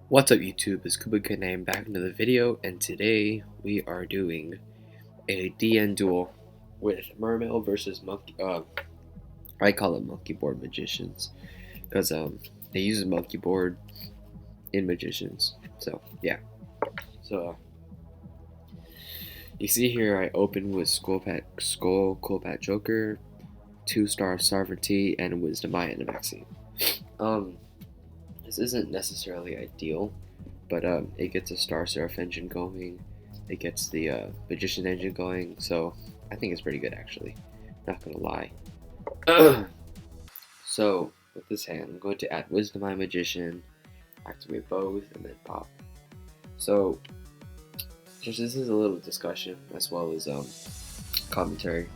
What's up YouTube, it's Kuba Name back into the video, and today we are doing a DN duel with Mermail versus I call it Monkeyboard Magicians, because they use a Monkeyboard in Magicians, so yeah. So you see here I opened with Skull Coolpat Joker, 2-star Sovereignty, and Wisdom Eye in the maxi. This isn't necessarily ideal, but it gets a Star Seraph engine going, it gets the Magician engine going, so I think it's pretty good actually, not gonna lie. So with this hand, I'm going to add Wisdom Eye Magician, activate both, and then pop. So just this is a little discussion as well as commentary.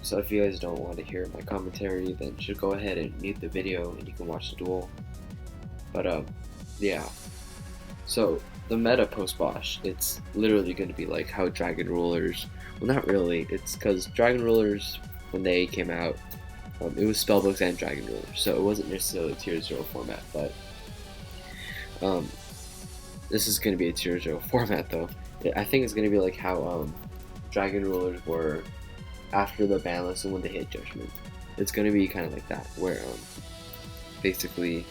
So if you guys don't want to hear my commentary, then you should go ahead and mute the video and you can watch the duel. But yeah. So the meta post BOSH, it's literally going to be like how Dragon Rulers, well not really, it's because Dragon Rulers, when they came out, it was Spellbooks and Dragon Rulers, so it wasn't necessarily a tier 0 format, but this is going to be a tier 0 format though. I think it's going to be like how Dragon Rulers were after the ban list and when they hit Judgment. It's going to be kind of like that, where basically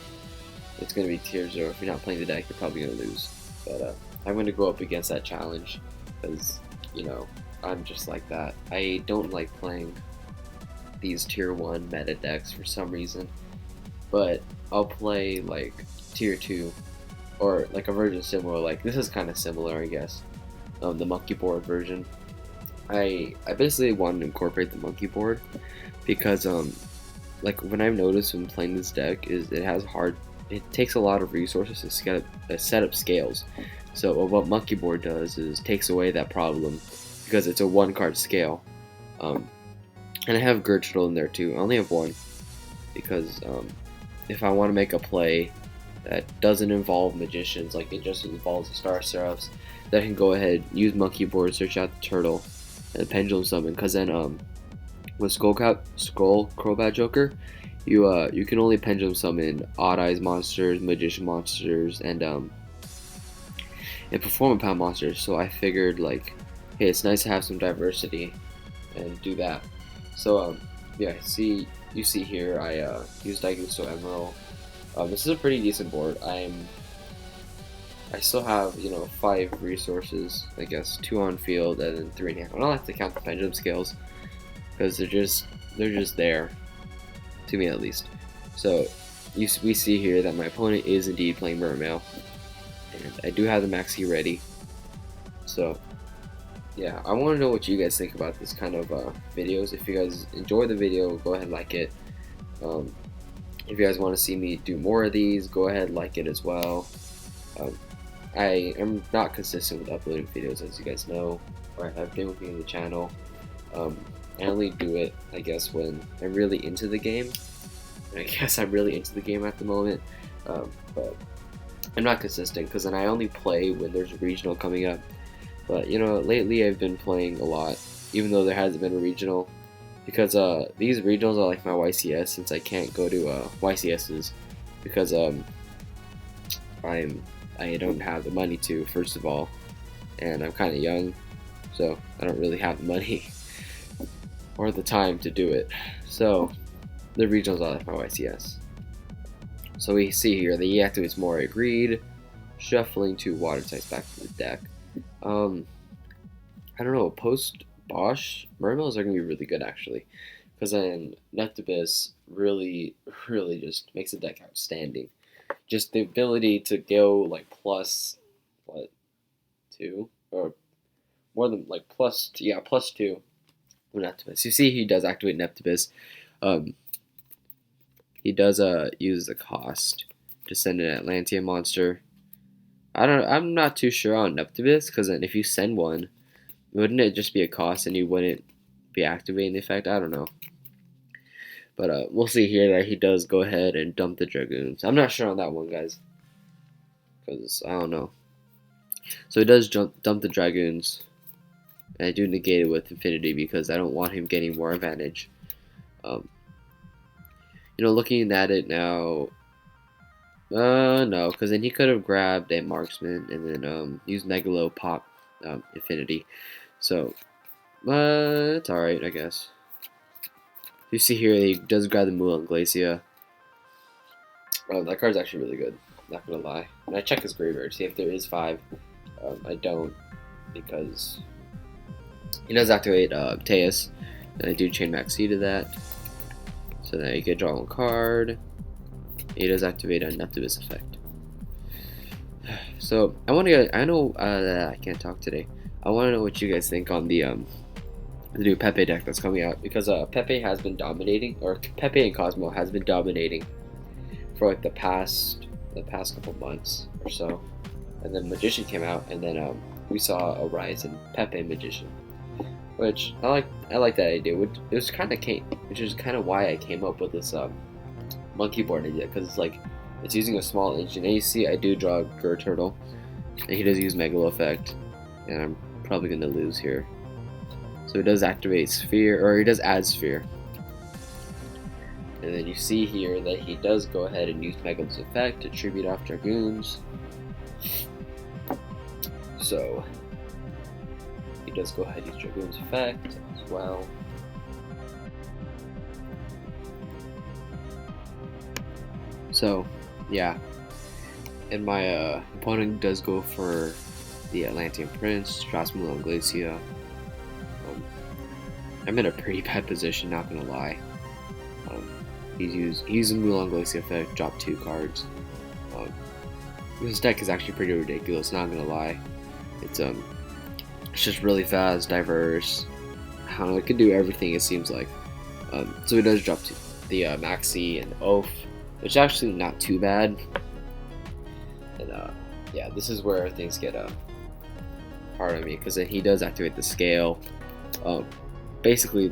it's going to be tier 0. If you're not playing the deck, you're probably going to lose. But I'm going to go up against that challenge because, you know, I'm just like that. I don't like playing these tier 1 meta decks for some reason, but I'll play like tier 2 or like a version similar. Like this is kind of similar, I guess. The Monkeyboard version. I basically wanted to incorporate the Monkeyboard because like when I've noticed when playing this deck is it takes a lot of resources to set up scales. So what Monkeyboard does is takes away that problem because it's a 1-card scale. And I have Gurchidle in there too. I only have one because if I want to make a play that doesn't involve Magicians, like it just involves the Star Seraphs, then I can go ahead, use Monkeyboard, search out the turtle, and Pendulum Summon, because then with Skull Crobat Joker, you can only Pendulum Summon Odd Eyes monsters, Magician monsters, and Performance Pound monsters. So I figured like, hey, it's nice to have some diversity and do that. So yeah, you see here I used Daigusto Emerald. This is a pretty decent board. I still have, you know, 5 resources, I guess, 2 on field and then 3 in hand. I don't have to count the pendulum scales because they're just there, to me at least. So we see here that my opponent is indeed playing Mermail, and I do have the maxi ready. So yeah, I want to know what you guys think about this kind of videos. If you guys enjoy the video, go ahead and like it. If you guys want to see me do more of these, go ahead and like it as well. I am not consistent with uploading videos, as you guys know, or have been with me on the channel. I only do it, I guess, when I'm really into the game. And I guess I'm really into the game at the moment, but I'm not consistent because then I only play when there's a regional coming up. But you know, lately I've been playing a lot, even though there hasn't been a regional, because these regionals are like my YCS, since I can't go to YCSs because I don't have the money to, first of all, and I'm kind of young, so I don't really have the money or the time to do it. So the regionals are like my YCS. So we see here the activates more agreed, shuffling 2 water types back to the deck. I don't know, post BOSH, Mermails are going to be really good actually, because then Neptibus really just makes the deck outstanding. Just the ability to go like plus, what, 2? Or more than like plus 2 with Neptibus. You see he does activate Neptibus. He does use the cost to send an Atlantean monster. I'm not too sure on Neptibus, because then if you send one, wouldn't it just be a cost and you wouldn't be activating the effect? I don't know. But we'll see here that he does go ahead and dump the Dragoons. I'm not sure on that one, guys, because I don't know. So he does dump the Dragoons, and I do negate it with Infinity because I don't want him getting more advantage. You know, looking at it now, No, because then he could have grabbed a marksman and then used Megalo Pop Infinity. So, it's alright, I guess. You see here, he does grab the Mulan Glacia. That card's actually really good. Not gonna lie. And I check his graveyard, see if there is 5. I don't, because he does activate Teus, and I do chain Maxi to that. So then you can draw 1 card. He does activate a Neptibus effect. So I want to. I know I can't talk today. I want to know what you guys think on the new Pepe deck that's coming out, because Pepe has been dominating, or Pepe and Cosmo has been dominating for like the past couple months or so, and then Magician came out, and then we saw a rise in Pepe Magician, which I like that idea. Which is kind of why I came up with this Monkeyboard idea, because it's using a small engine. And you see, I do draw Gur Turtle, and he does use Megalo effect, and I'm probably gonna lose here. So he does activate Sphere, or he does add Sphere. And then you see here that he does go ahead and use Megalo's effect to tribute off Dragoons. So he does go ahead and use Dragoon's effect as well. So yeah, and my opponent does go for the Atlantean Prince, Mulan Glacia. I'm in a pretty bad position, not gonna lie. He's using Mulan Glacia effect, drop 2 cards. This deck is actually pretty ridiculous, not gonna lie. It's just really fast, diverse. I don't know, it can do everything, it seems like. So he does drop the Maxi and Oath, which is actually not too bad. And yeah, this is where things get hard on me, because then he does activate the Scale. Basically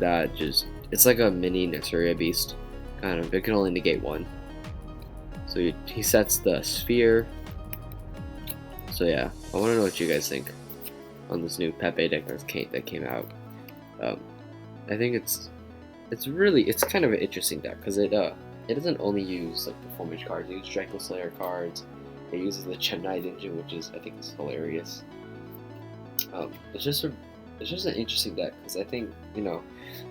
it's like a mini Nexuria Beast, kind of. It can only negate 1. So he sets the Sphere. So yeah, I want to know what you guys think on this new Pepe deck that came out. I think it's kind of an interesting deck, because it doesn't only use like performance cards. It uses Draco Slayer cards. It uses the Gemini engine, which I think is hilarious. It's just an interesting deck, because I think,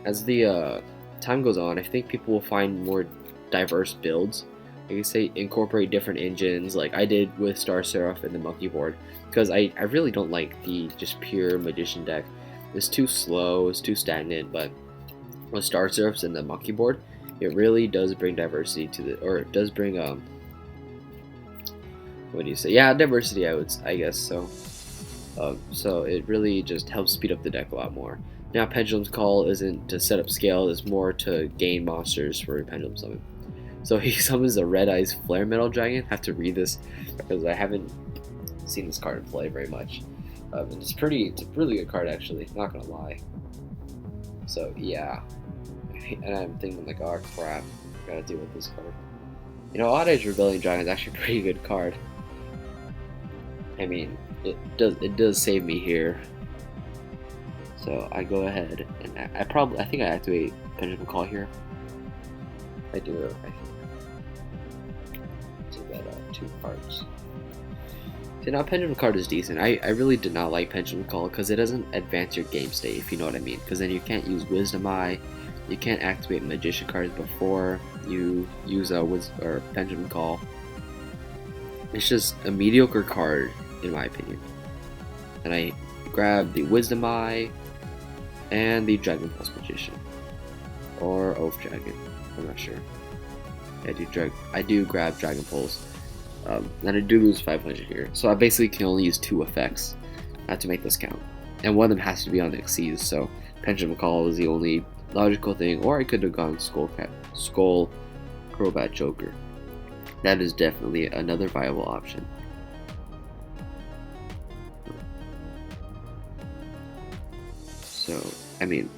as the time goes on, I think people will find more diverse builds. Like you say, incorporate different engines, like I did with Star Seraph and the Monkeyboard, because I really don't like the just pure Magician deck. It's too slow, it's too stagnant. But with Star Seraphs and the Monkeyboard, it really does bring diversity to it does bring what do you say? Yeah, diversity. I guess so. So it really just helps speed up the deck a lot more. Now, Pendulum's Call isn't to set up scale, it's more to gain monsters for a Pendulum Summon. So he summons a Red Eyes Flare Metal Dragon. I have to read this because I haven't seen this card in play very much. And it's a really good card, actually, not gonna lie. So yeah, and I'm thinking like, oh crap, I gotta deal with this card. Odd Age Rebellion Dragon is actually a pretty good card. I mean, it does save me here. So I go ahead and I think I activate Pendulum Call here. I do, I think. So that 2 cards. See, now Pendulum card is decent. I really did not like Pendulum Call because it doesn't advance your game state, if you know what I mean. Because then you can't use Wisdom Eye, you can't activate Magician cards before you use or Pendulum Call. It's just a mediocre card, in my opinion. And I grab the Wisdom Eye and the Dragon Pulse Magician, or Oath Dragon. I'm not sure. I do grab Dragon Pulse, and I do lose 500 here. So I basically can only use 2 effects to make this count, and one of them has to be on Xyz. So Pendulum Call was the only logical thing, or I could have gone Skull Crobat Joker. That is definitely another viable option. So, I mean,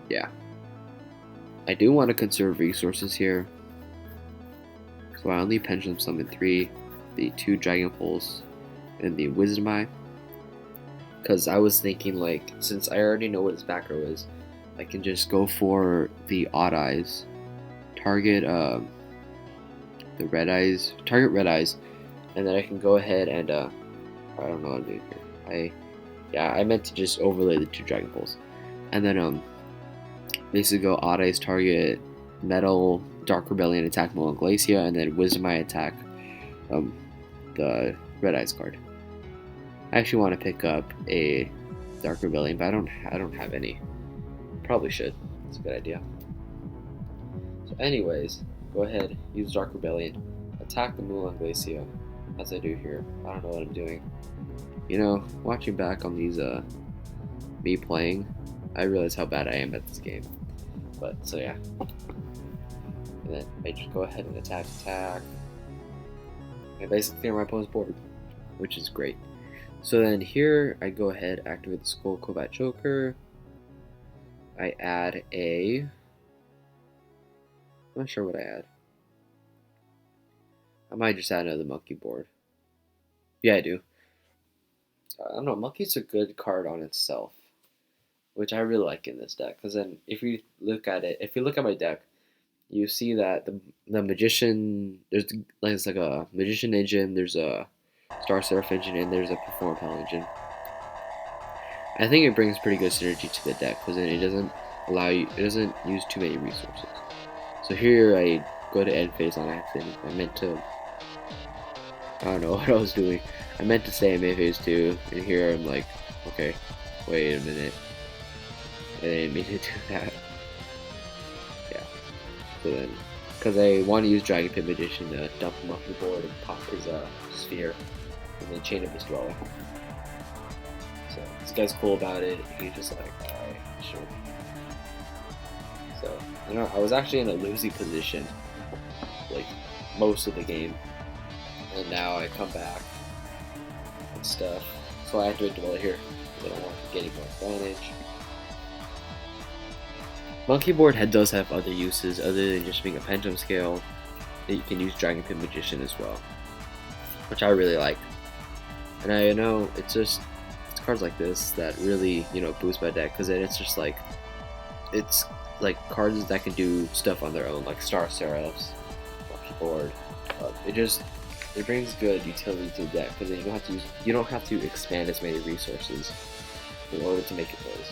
yeah. I do want to conserve resources here. So I only Pendulum Summon 3, the 2 Dragon Pulse, and the Wisdom Eye. Because I was thinking, like, since I already know what his back row is, I can just go for the Odd Eyes. Target the red eyes, target red eyes, and then I can go ahead and I don't know what I'm doing here. I meant to just overlay the 2 Dragon Pulls, and then basically go odd eyes target metal, dark rebellion attack Moon Glacia, and then Wisdom Eye attack the red eyes card. I actually want to pick up a dark rebellion, but I don't have any. Probably should. It's a good idea. So anyways, go ahead, use dark rebellion, attack the Moon Glacia, as I do here. I don't know what I'm doing. You know, watching back on these me playing, I realize how bad I am at this game. But so yeah. And then I just go ahead and attack. And basically clear my opponent's board, which is great. So then here I go ahead, activate the Skull Combat Joker. I add a, I'm not sure what I add. I might just add another Monkeyboard. Yeah, I do. I don't know, Monkey's a good card on itself, which I really like in this deck. Because then if you look at it, if you look at my deck, you see that the Magician, there's like a Magician engine, there's a Star Seraph engine, and there's a Perform Pal engine. I think it brings pretty good synergy to the deck because then it doesn't use too many resources. So here I go to end phase on accident. I meant to, I don't know what I was doing. I meant to stay in main phase 2, and here I'm like, okay, wait a minute. I didn't mean to do that. Yeah. So then, because I want to use Dragon Pit Magician to dump him off the board and pop his sphere, and then chain up his dweller. So this guy's cool about it. He's just like, alright, sure. So I was actually in a losing position, like most of the game, and now I come back and stuff. So I activate Dweller here because I don't want to get any more advantage. Monkeyboard does have other uses other than just being a pendulum scale. That you can use Dragon Pit Magician as well, which I really like. And I know it's cards like this that really boost my deck because then it's just like cards that can do stuff on their own, like Star Seraphs, Monkeyboard. It brings good utility to the deck because then you don't have to expand as many resources in order to make it plays.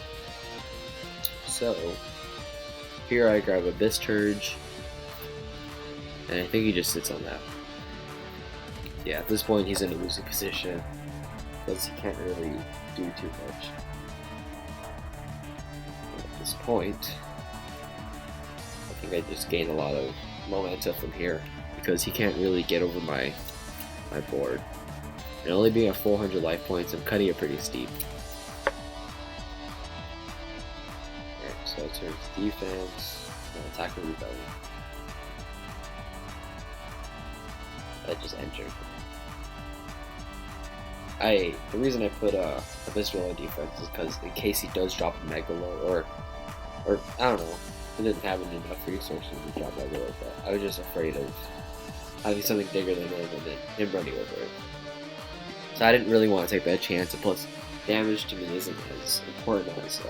So here I grab Abyss Turge, and I think he just sits on that. Yeah, at this point he's in a losing position because he can't really do too much. At this point, I think I just gain a lot of momentum from here because he can't really get over my board. And only being at 400 life points, I'm cutting it pretty steep. Alright, so I turn to defense, and attack and rebellion. I just entered. The reason I put Abyss Dweller on defense is because in case he does drop a Megalo, or I don't know, he doesn't have enough resources to drop Megalo, but I was just afraid of having something bigger than him and then him running over it. So I didn't really want to take that chance, and plus damage to me isn't as important as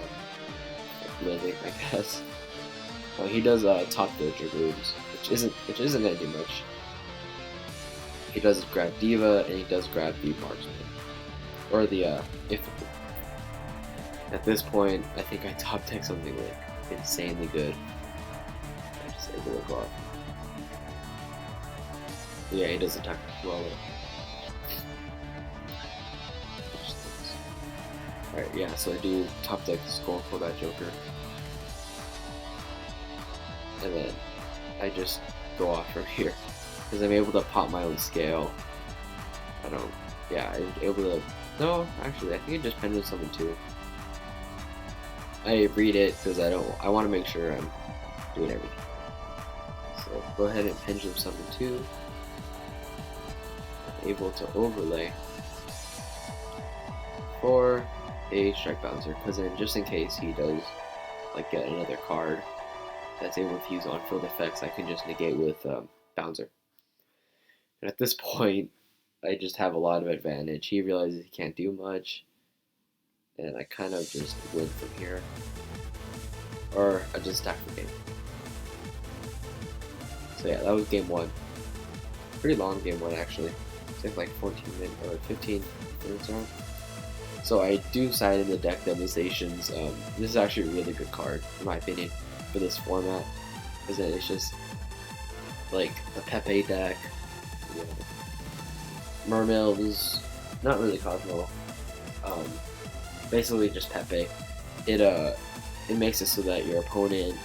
living, I guess. He does top throw Dragoons, which isn't gonna do much. He does grab Diva, and he does grab the Marksman. Or the, if... At this point, I think I top deck something, like, insanely good. I just able to go off. Yeah, he does attack well. Alright, yeah, so I do top deck Skull Combat Joker. And then I just go off from here. Because I'm able to pop my own scale. I'm able to... No, actually, I think it just pendulum summon too. I read it because I want to make sure I'm doing everything. So go ahead and pendulum summon too. I'm able to overlay for a Strike Bouncer, because then just in case he does like get another card that's able to use on-field effects, I can just negate with Bouncer. And at this point, I just have a lot of advantage. He realizes he can't do much, and I kind of just win from here. Or I just stack the game. So yeah, that was game 1. Pretty long game one actually. It took like 14 minutes or 15 minutes around. So I do side in the deck devastations. This is actually a really good card in my opinion for this format, because it's just like the Pepe deck. You know, Mermails, not really Cosmo. Basically just Pepe. It makes it so that your opponent,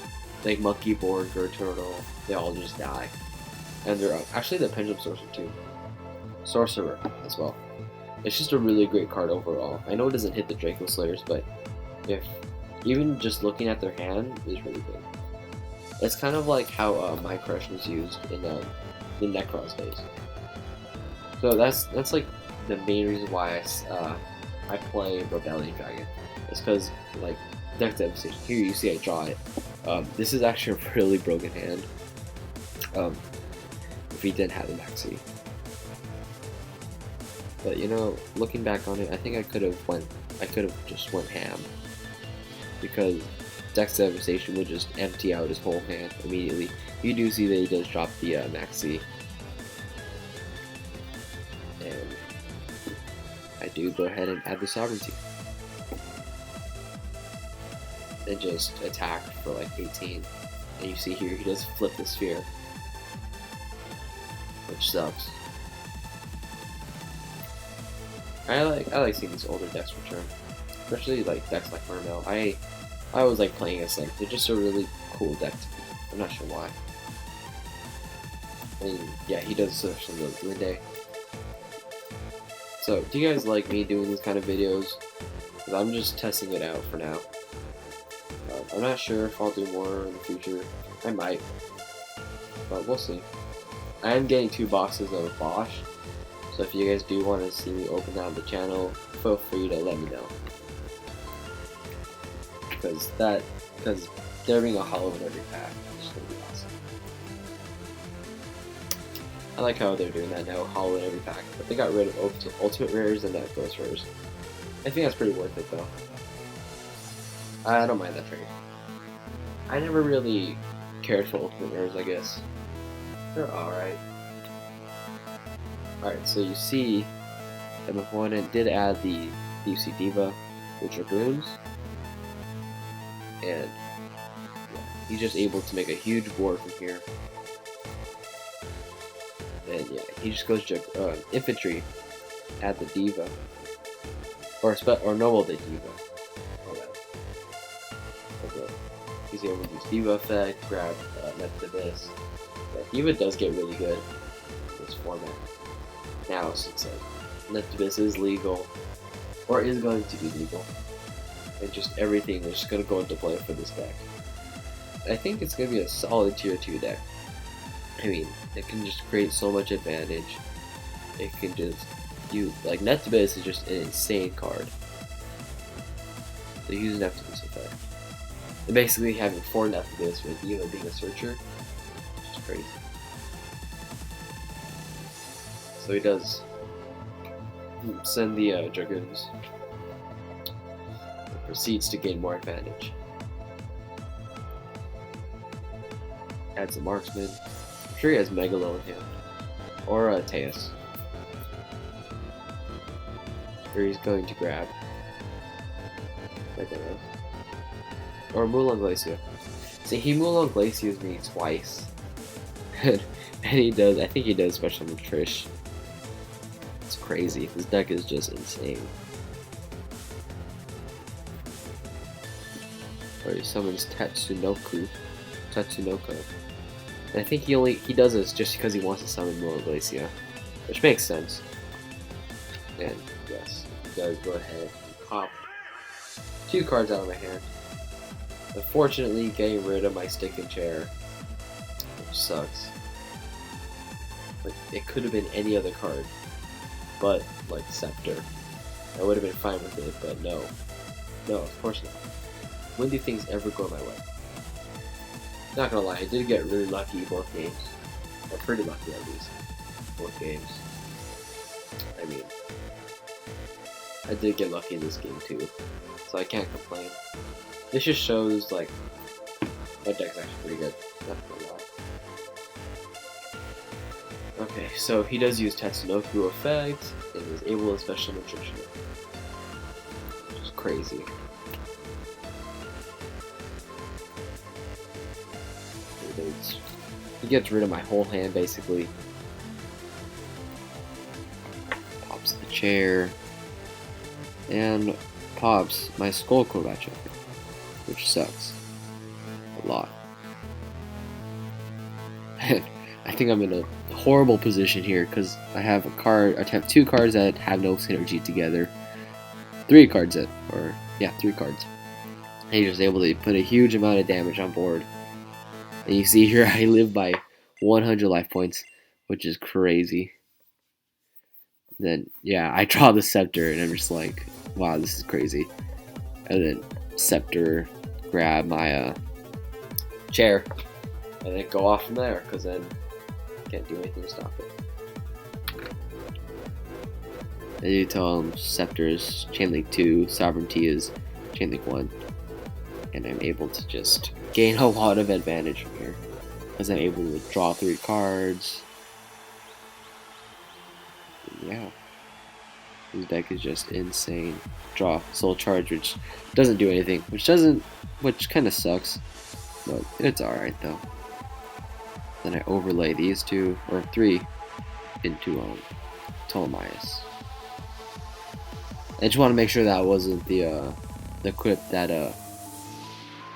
like Monkeyboard, Turtle, they all just die. And they're actually the Pendulum Sorcerer as well. It's just a really great card overall. I know it doesn't hit the Draco Slayers, but if even just looking at their hand is really good. It's kind of like how My Crush was used in the Necros days. So that's like the main reason why I play Rebellion Dragon. It's because like deck devastation. Here you see I draw it. This is actually a really broken hand. If he didn't have the maxi. But you know, looking back on it, I think I could have just went ham, because deck devastation would just empty out his whole hand immediately. You do see that he does drop the maxi, and I do go ahead and add the sovereignty, and just attack for like 18. And you see here he does flip the sphere, which sucks. I like seeing these older decks return, especially like decks like Mermail. I always like playing as like they're just a really cool deck to me. I'm not sure why. I mean, yeah, he does such some really good day. So, do you guys like me doing these kind of videos? Because I'm just testing it out for now. I'm not sure if I'll do more in the future. I might, but we'll see. I am getting 2 boxes of BOSH, so if you guys do want to see me open that on the channel, feel free to let me know. Because there being a hollow in every pack is just gonna be awesome. I like how they're doing that now, hollow in every pack, but they got rid of ultimate rares and ghost rares. I think that's pretty worth it though. I don't mind that trade. I never really cared for ultimate rares, I guess. They're alright. Alright, so you see that my opponent did add the UC Diva with Dragoons, and yeah, he's just able to make a huge board from here. And yeah, he just goes infantry, add the Diva, or noble the Diva. Okay. He's able to use Diva effect, grab Method Abyss. Yeah, Diva does get really good in this format. Now, since Method Abyss is legal, or is going to be legal, and just everything is just going to go into play for this deck. I think it's going to be a solid tier 2 deck. I mean, it can just create so much advantage. It can just, like Method Abyss is just an insane card. So use Method Abyss effect. And basically having 4 Method Abyss with Diva being a searcher, which is crazy. So he does send the Dragoons. And proceeds to gain more advantage. Adds a Marksman. I'm sure he has Megalo in hand. Or Teus. Where he's going to grab Megalo. Or Mulan Glacia. See, he Mulan Glacias me twice. And he does, I think he does special with Trish. It's crazy. This deck is just insane. Or he summons Tatsunoko. And I think he does this just because he wants to summon Mulan Glacia. Which makes sense. And yes, you guys go ahead and pop 2 cards out of my hand. Unfortunately, getting rid of my stick and chair, which sucks. Like, it could have been any other card, but like Scepter. I would have been fine with it, but no. No, of course not. When do things ever go my way? Not gonna lie, I did get really lucky both games. Or pretty lucky at least. Both games. I mean, I did get lucky in this game too, so I can't complain. This just shows, like, my deck's actually pretty good. Not gonna Okay, so he does use Tatsunoku effect and is able to special nutrition, which is crazy. He gets rid of my whole hand basically. Pops the chair and pops my skull Crobat Joker, which sucks a lot. I think I'm in a horrible position here because I have two cards that have no synergy together. Three cards. And he's just able to put a huge amount of damage on board. And you see here I live by 100 life points, which is crazy. Then yeah, I draw the Scepter and I'm just like, wow, this is crazy. And then Scepter, grab my chair, and then go off from there because then can't do anything to stop it. And you tell him Scepter is Chainlink 2, Sovereignty is Chainlink 1, and I'm able to just gain a lot of advantage from here because I'm able to draw 3 cards. Yeah, this deck is just insane. Draw Soul Charge, which doesn't do anything, which kind of sucks, but it's alright though. Then I overlay these 2 or 3 into Ptolemaeus. I just want to make sure that wasn't the equip that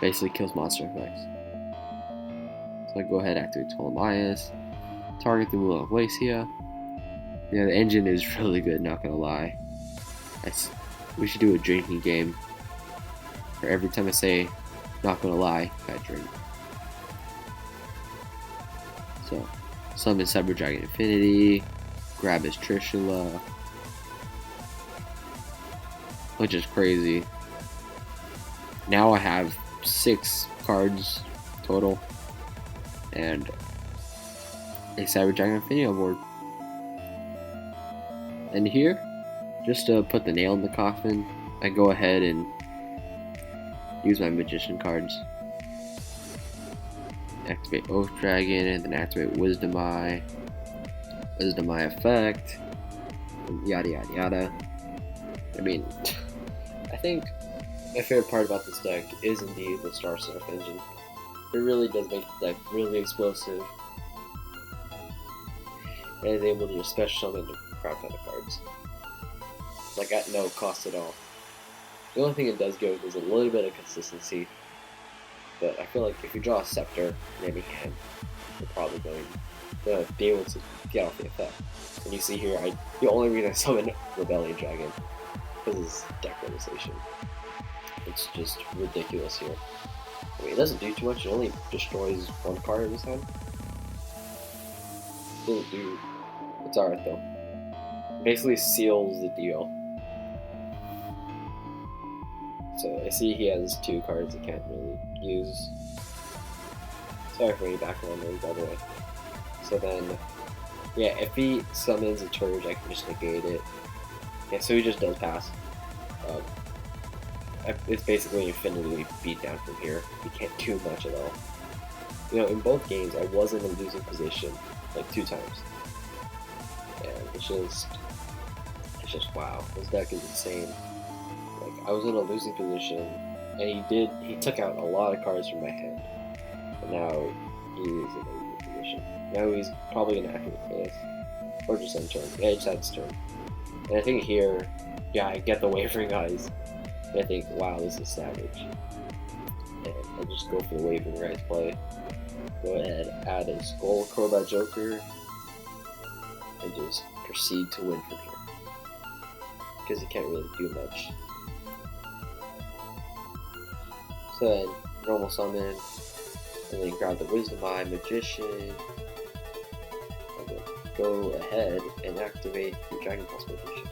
basically kills monster effects. So I go ahead, activate Ptolemaeus, target the Wheel of Glacia. Yeah, the engine is really good, not gonna lie. We should do a drinking game. For every time I say not gonna lie, I drink. So, summon Cyber Dragon Infinity, grab his Trishula, which is crazy. Now I have 6 cards total, and a Cyber Dragon Infinity on board. And here, just to put the nail in the coffin, I go ahead and use my Magician cards. Activate Oath Dragon, and then activate Wisdom Eye effect, and yada yada yada. I mean, I think my favorite part about this deck is indeed the Star Surf engine. It really does make the deck really explosive, and is able to just special summon a crap ton of cards, like at no cost at all. The only thing it does give is a little bit of consistency. But I feel like if you draw a Scepter in any hand, you're probably going to be able to get off the effect. And you see here, the only reason I summon Rebellion Dragon because it's deck realization. It's just ridiculous here. I mean, it doesn't do too much. It only destroys 1 card in this hand. Doesn't do. It's alright though. It basically seals the deal. So I see he has 2 cards he can't really use. Sorry for any background noise, by the way. So then, yeah, if he summons a Turge, I can just negate it. Yeah, so he just does pass. It's basically infinitely beat down from here. He can't do much at all. You know, in both games, I was in a losing position like 2 times, and it's just wow. This deck is insane. Like, I was in a losing position, and he took out a lot of cards from my hand, and now he is in a losing position. Now he's probably going to activate this, or just end turn. Yeah, he just had his turn. And I think here, yeah, I get the Wavering Eyes, and I think, wow, this is savage. And I just go for the Wavering Eyes play. Go ahead, add a Skull Crobat Joker, and just proceed to win from here. Because he can't really do much. So then, normal summon, and then grab the Wisdom Eye, Magician, and then go ahead and activate the Dragon Pulse Magician.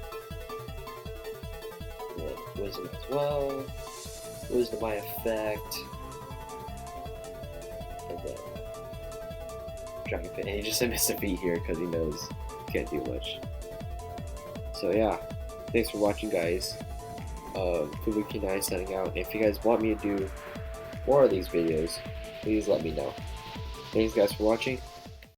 And then Wisdom as well, Wisdom Eye effect, and then Dragon Pit. And he just missed a beat here because he knows he can't do much. So yeah, thanks for watching, guys. Fubuki9 signing out. And if you guys want me to do more of these videos, please let me know. Thanks guys for watching.